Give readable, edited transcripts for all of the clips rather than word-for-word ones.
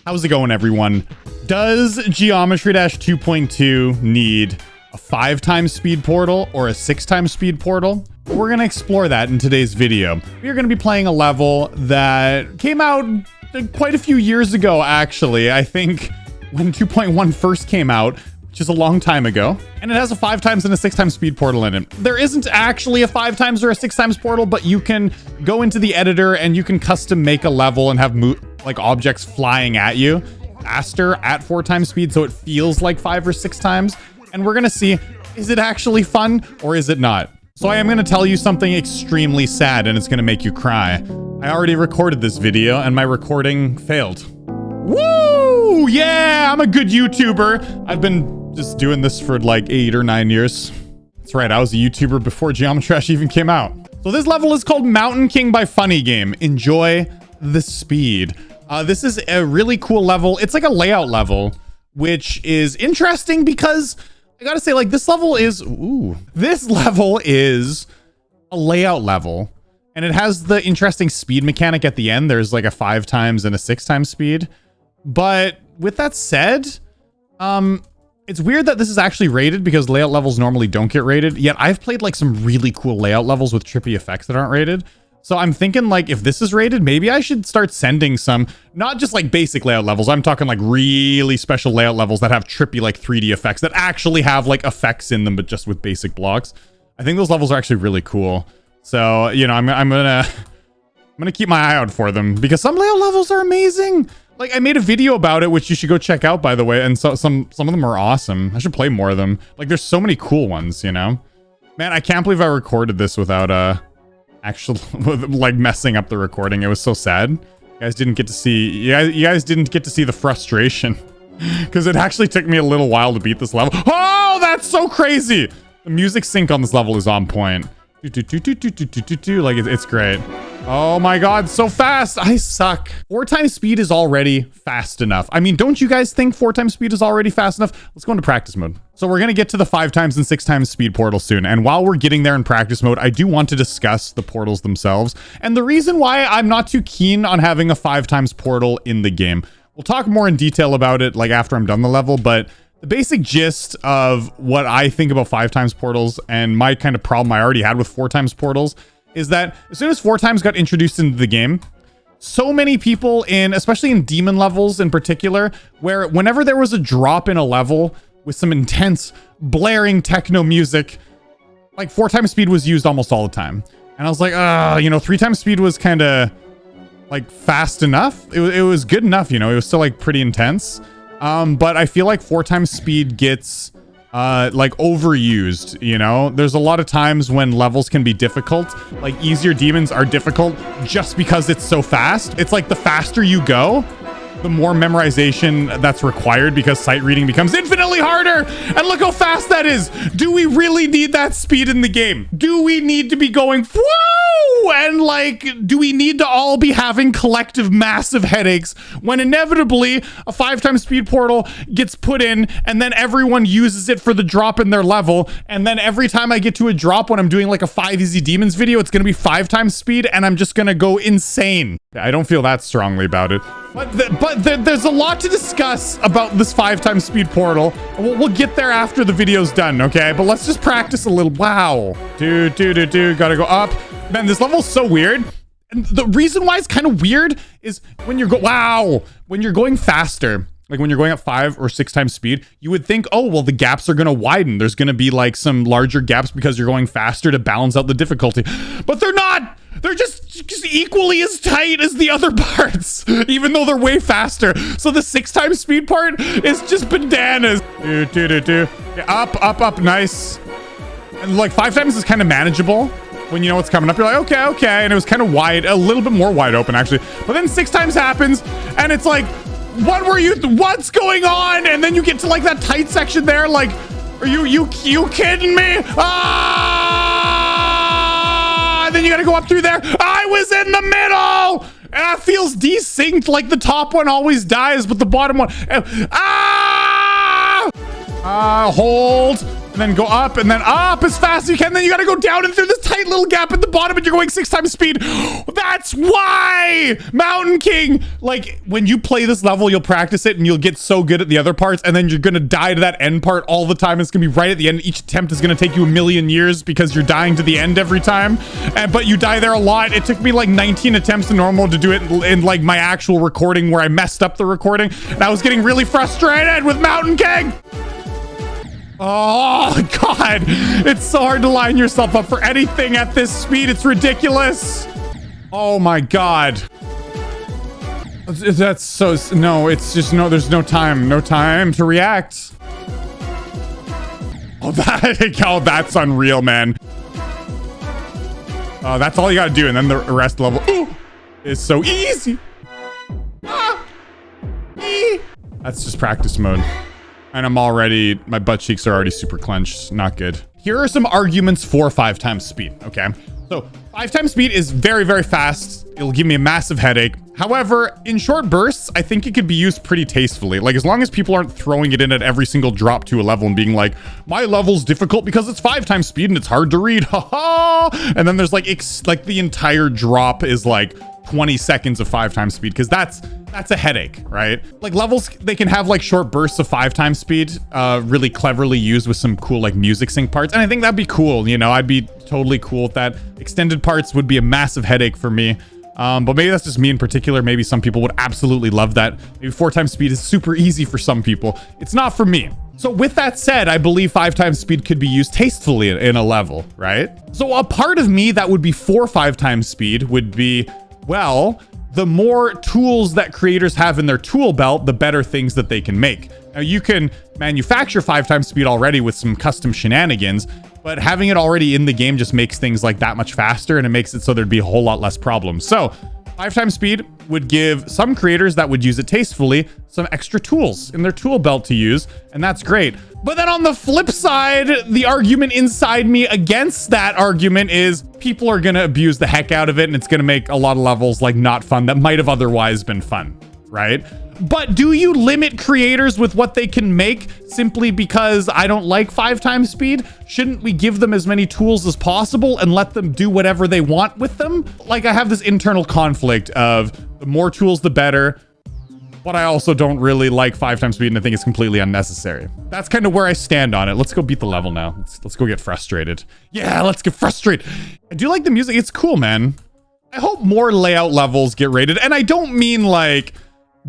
How's it going, everyone? Does Geometry Dash 2.2 need a 5x speed portal or a 6x speed portal? We're going to explore that in today's video. We are going to be playing a level that came out quite a few years ago, actually. I think when 2.1 first came out, which is a long time ago, and it has a 5x and a 6x speed portal in it. There isn't actually a 5x or a 6x portal, but you can go into the editor and you can custom make a level and have like objects flying at you faster at 4x speed, so it feels like 5 or 6x. And we're gonna see, is it actually fun or is it not? So I am gonna tell you something extremely sad, and it's gonna make you cry. I already recorded this video and my recording failed. Woo! Yeah, I'm a good YouTuber. I've been just doing this for like 8 or 9 years. That's right, I was a YouTuber before Geometry Dash even came out. So this level is called Mountain King by Funny Game. Enjoy the speed. This is a really cool level. It's like a layout level, which is interesting because I gotta say, like, this level is a layout level, and it has the interesting speed mechanic at the end. There's like a 5x and a 6x speed. But with that said, it's weird that this is actually rated because layout levels normally don't get rated. Yet I've played like some really cool layout levels with trippy effects that aren't rated. So I'm thinking, like, if this is rated, maybe I should start sending some, not just like basic layout levels. I'm talking like really special layout levels that have trippy like 3D effects that actually have like effects in them, but just with basic blocks. I think those levels are actually really cool. So, you know, I'm gonna keep my eye out for them because some layout levels are amazing. Like, I made a video about it, which you should go check out, by the way. And so some of them are awesome. I should play more of them. Like, there's so many cool ones, you know? Man, I can't believe I recorded this without actually like messing up the recording. It was so sad. You guys didn't get to see, you guys didn't get to see the frustration because it actually took me a little while to beat this level. Oh, that's so crazy. The music sync on this level is on point. Like, it's great. Oh my god, so fast. I suck. 4x speed is already fast enough. I mean, don't you guys think 4x speed is already fast enough? Let's go into practice mode. So we're gonna get to the 5x and 6x speed portal soon. And while we're getting there in practice mode, I do want to discuss the portals themselves and the reason why I'm not too keen on having a 5x portal in the game. We'll talk more in detail about it like after I'm done the level, but the basic gist of what I think about 5x portals and my kind of problem I already had with 4x portals is that as soon as 4x got introduced into the game, so many people especially in demon levels in particular, where whenever there was a drop in a level with some intense blaring techno music, like 4x speed was used almost all the time. And I was like, you know, 3x speed was kind of like fast enough. It was good enough, you know, it was still like pretty intense. But I feel like 4x speed gets like overused, you know? There's a lot of times when levels can be difficult, like easier demons are difficult just because it's so fast. It's like the faster you go, the more memorization that's required because sight reading becomes infinitely harder. And look how fast that is. Do we really need that speed in the game? Do we need to be going, whoa? And like, do we need to all be having collective massive headaches when inevitably a 5x speed portal gets put in and then everyone uses it for the drop in their level? And then every time I get to a drop when I'm doing like a 5 easy demons video, it's going to be 5x speed and I'm just going to go insane. I don't feel that strongly about it. But there's a lot to discuss about this 5x speed portal. We'll get there after the video's done, okay? But let's just practice a little. Wow. Gotta go up. Man, this level's so weird. And the reason why it's kind of weird is when you're when you're going faster, like when you're going at 5 or 6x speed, you would think, oh, well, the gaps are going to widen. There's going to be like some larger gaps because you're going faster to balance out the difficulty. But they're not. They're just equally as tight as the other parts, even though they're way faster. So the 6x speed part is just bananas. Up, nice. And like 5x is kind of manageable when you know what's coming up. You're like, okay. And it was kind of wide, a little bit more wide open actually. But then 6x happens and it's like, what's going on? And then you get to like that tight section there. Like, are you kidding me? And then you gotta go up through there. I was in the middle and it feels desynced, like the top one always dies but the bottom one hold. and then go up and then up as fast as you can. Then you got to go down and through this tight little gap at the bottom and you're going 6 times speed. That's why Mountain King, like when you play this level, you'll practice it and you'll get so good at the other parts. And then you're going to die to that end part all the time. It's going to be right at the end. Each attempt is going to take you a million years because you're dying to the end every time. But you die there a lot. It took me like 19 attempts to normal to do it in like my actual recording where I messed up the recording. And I was getting really frustrated with Mountain King. Oh God, it's so hard to line yourself up for anything at this speed. It's ridiculous. Oh my God. That's so, no, it's just, no, there's no time to react. Oh, that's unreal, man. That's all you gotta do. And then the rest level is so easy. That's just practice mode. And my butt cheeks are already super clenched. Not good. Here are some arguments for 5 times speed, okay? So 5 times speed is very, very fast. It'll give me a massive headache. However, in short bursts, I think it could be used pretty tastefully. Like as long as people aren't throwing it in at every single drop to a level and being like, my level's difficult because it's 5 times speed and it's hard to read. Ha. And then there's like the entire drop is like 20 seconds of 5 times speed, because that's a headache, right? Like levels, they can have like short bursts of 5 times speed, really cleverly used with some cool like music sync parts. And I think that'd be cool. You know, I'd be totally cool with that. Extended parts would be a massive headache for me. But maybe that's just me in particular. Maybe some people would absolutely love that. Maybe 4 times speed is super easy for some people. It's not for me. So with that said, I believe 5 times speed could be used tastefully in a level, right? So a part of me that would be for 5 times speed would be, well, the more tools that creators have in their tool belt, the better things that they can make. Now you can manufacture 5 times speed already with some custom shenanigans, but having it already in the game just makes things like that much faster, and it makes it so there'd be a whole lot less problems. So 5 times speed would give some creators that would use it tastefully some extra tools in their tool belt to use, and that's great. But then on the flip side, the argument inside me against that argument is people are gonna abuse the heck out of it, and it's gonna make a lot of levels like not fun that might have otherwise been fun, right? But do you limit creators with what they can make simply because I don't like 5 times speed? Shouldn't we give them as many tools as possible and let them do whatever they want with them? Like I have this internal conflict of the more tools, the better. But I also don't really like 5 times speed and I think it's completely unnecessary. That's kind of where I stand on it. Let's go beat the level now. Let's go get frustrated. Yeah, let's get frustrated. I do like the music. It's cool, man. I hope more layout levels get rated. And I don't mean like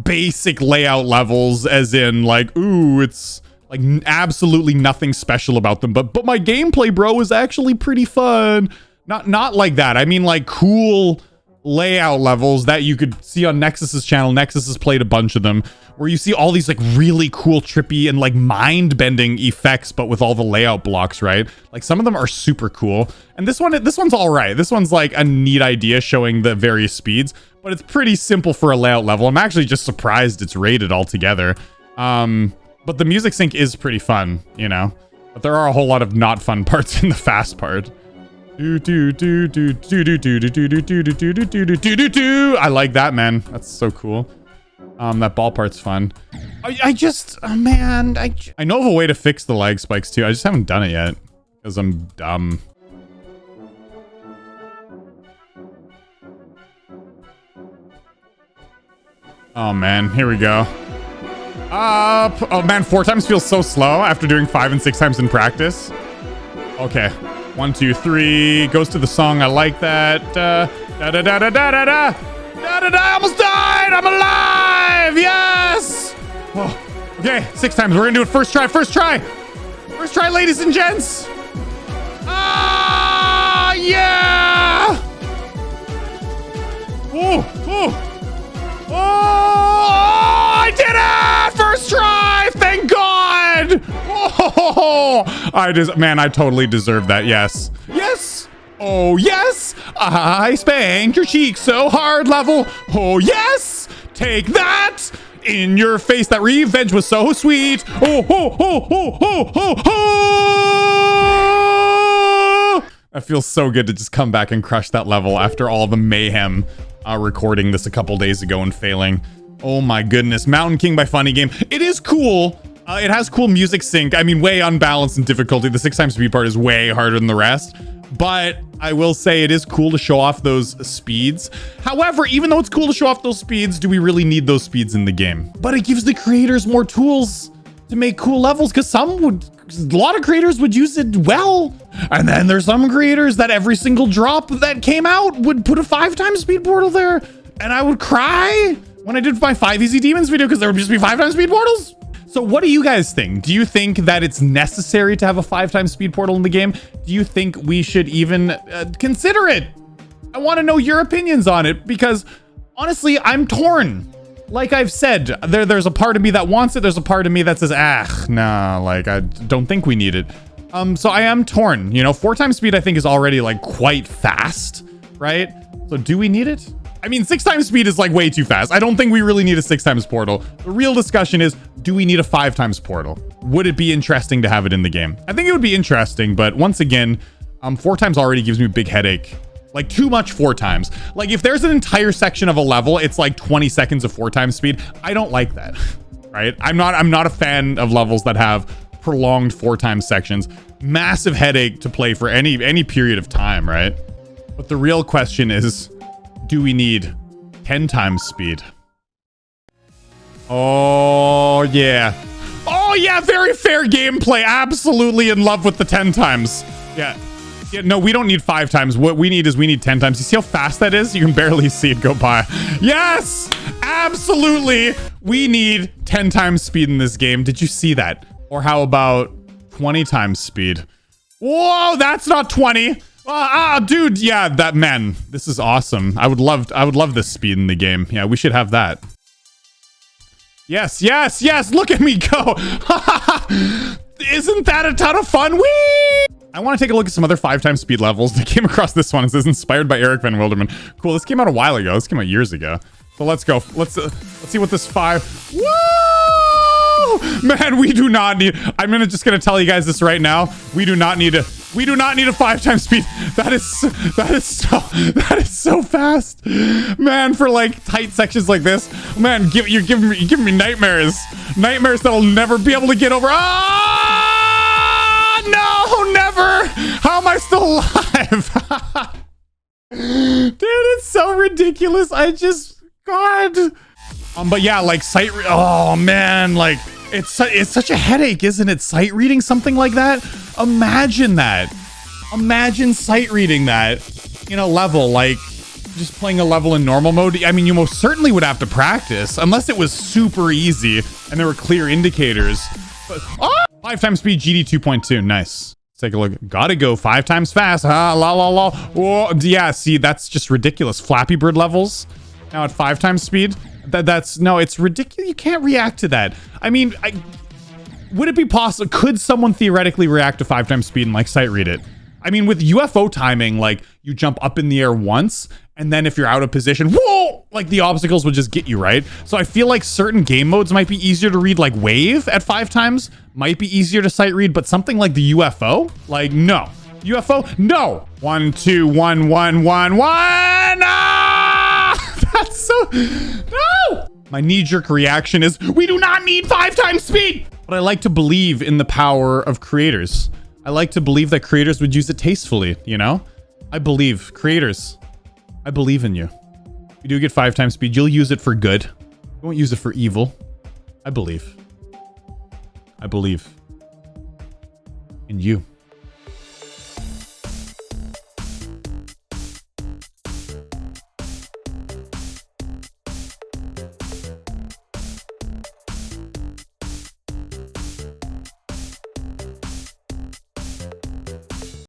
basic layout levels as in like, ooh, it's like absolutely nothing special about them. But my gameplay, bro, is actually pretty fun. Not like that. I mean like cool layout levels that you could see on Nexus's channel. Nexus has played a bunch of them where you see all these like really cool trippy and like mind-bending effects, but with all the layout blocks, right? Like some of them are super cool. And this one's all right. This one's like a neat idea showing the various speeds, but it's pretty simple for a layout level. I'm actually just surprised it's rated altogether. But the music sync is pretty fun, you know, but there are a whole lot of not fun parts in the fast part. I like that, man. That's so cool. That ball part's fun. I know of a way to fix the lag spikes too. I just haven't done it yet because I'm dumb. Oh man, here we go. Oh man, 4 times feels so slow after doing 5 and 6 times in practice. Okay. 1, 2, 3. Goes to the song. I like that. Da da da da da da da da da da. I almost died. I'm alive. Yes. Oh, okay, 6 times. We're gonna do it first try. First try, ladies and gents. Ah, yeah. Oh, I did it! First try! Thank God! Oh, I totally deserve that. Yes. Yes! Oh, yes! I spanked your cheek so hard, level. Oh, yes! Take that! In your face. That revenge was so sweet. Oh, ho, ho, ho, ho, ho, ho! That feels so good to just come back and crush that level after all the mayhem recording this a couple days ago and failing. Oh my goodness. Mountain King by Funny Game. It is cool. It has cool music sync. I mean, way unbalanced in difficulty. The 6 times speed part is way harder than the rest. But I will say it is cool to show off those speeds. However, even though it's cool to show off those speeds, do we really need those speeds in the game? But it gives the creators more tools to make cool levels, because a lot of creators would use it well. And then there's some creators that every single drop that came out would put a 5 times speed portal there. And I would cry when I did my 5 Easy Demons video, because there would just be 5 times speed portals. So what do you guys think? Do you think that it's necessary to have a 5 times speed portal in the game? Do you think we should even consider it? I want to know your opinions on it, because honestly, I'm torn. Like I've said, there's a part of me that wants it. There's a part of me that says, nah, like I don't think we need it. So I am torn. You know, 4 times speed I think is already like quite fast, right? So do we need it? I mean, 6 times speed is like way too fast. I don't think we really need a 6 times portal. The real discussion is, do we need a 5 times portal? Would it be interesting to have it in the game? I think it would be interesting, but once again, 4 times already gives me a big headache. Like too much 4 times. Like if there's an entire section of a level, it's like 20 seconds of 4 times speed. I don't like that, right? I'm not a fan of levels that have prolonged 4 times sections. Massive headache to play for any period of time, right? But the real question is, do we need 10 times speed? Oh yeah. Oh yeah, very fair gameplay. Absolutely in love with the 10 times. Yeah, no, we don't need 5 times. What we need is 10 times. You see how fast that is? You can barely see it go by. Yes, absolutely. We need 10 times speed in this game. Did you see that? Or how about 20 times speed? Whoa, that's not 20. Dude, yeah, that, man, this is awesome. I would love this speed in the game. Yeah, we should have that. Yes, yes, yes, look at me go. Isn't that a ton of fun? Whee! I want to take a look at some other 5 times speed levels. I came across this one. It says inspired by Eric Van Wilderman. Cool, this came out a while ago. This came out years ago. So let's go. Let's see what this 5. Woo! Man, we do not need. I'm just gonna tell you guys this right now. We do not need a 5 times speed. That is so fast, man. For like tight sections like this, man, you're giving me nightmares that'll never be able to get over. No, never. How am I still alive? Dude, it's so ridiculous. God. But yeah, like oh man, like it's such a headache, isn't it? Sight reading something like that. Imagine that. Imagine sight reading that in a level, like just playing a level in normal mode. I mean, you most certainly would have to practice, unless it was super easy and there were clear indicators. But 5 times speed GD 2.2. Nice. Let's take a look. Gotta go 5 times fast. La la la. Whoa. Yeah, see, that's just ridiculous. Flappy Bird levels now at 5 times speed. No, it's ridiculous. You can't react to that. I mean, would it be possible? Could someone theoretically react to 5 times speed and like sight read it? I mean, with UFO timing, like you jump up in the air once, and then if you're out of position, whoa, like the obstacles would just get you, right? So I feel like certain game modes might be easier to read, like Wave at 5 times might be easier to sight read, but something like the UFO, like no. UFO, no. 1 2 1 1 1 1. That's so no. My knee-jerk reaction is we do not need 5 times speed. But I like to believe in the power of creators. I like to believe that creators would use it tastefully, you know? I believe. Creators, I believe in you. If you do get 5 times speed, you'll use it for good. You won't use it for evil. I believe. I believe in you.